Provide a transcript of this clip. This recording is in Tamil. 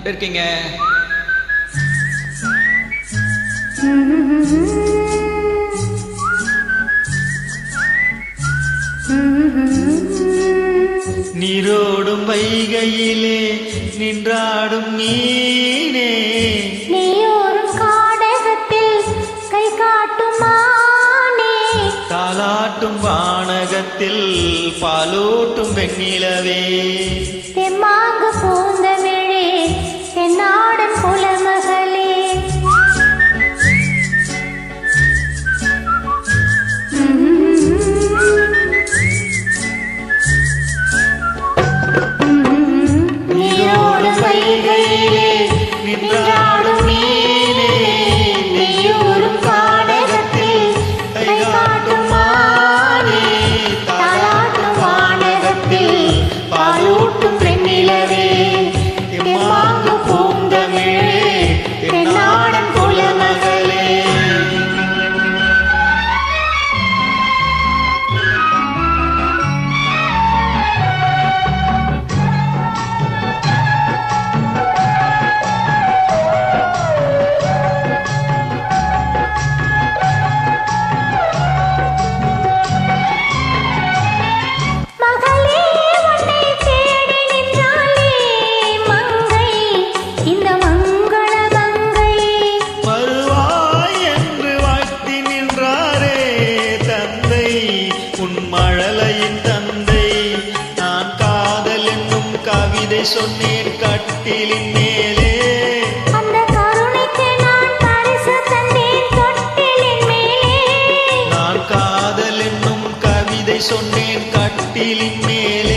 எப்படி இருக்கீங்க? நீரோடும் வைகையிலே நின்றாடும் மீனே, நீயோரும் காடகத்தில் கை காட்டும் மானே, தாலாட்டும் வானகத்தில் பாலூட்டும் வெண்ணிலவே, தெம்மாங்கு பூந்தமிழே தென்னாடன் குலமகளே. நீரோடும் வைகையிலே நின்றாடும் மீனே, நீயோரும் காடகத்தில் கை காட்டும் மானே, தாலாட்டும் வானகத்தில் பாலூட்டும் வெண்ணிலவே, தெம்மாங்கு பூந்தமிழே தென்னாடன் குலமகளே. மகளே உன்னை தேடி நின்றாளே மங்கை, இந்த மங்கள மங்கை. வருவாய் என்று வாழ்த்தி நின்றாரே தந்தை, உன் மழலையின் தந்தை. நான் காதல் என்னும் கவிதை சொன்னேன் கட்டிலின் மேலே, அந்த கருணைக்கு நான் பரிசு தந்தேன் தொட்டிலின் மேலே. நான் காதல் என்னும் கவிதை சொன்னேன் கட்டிலின் மேலே.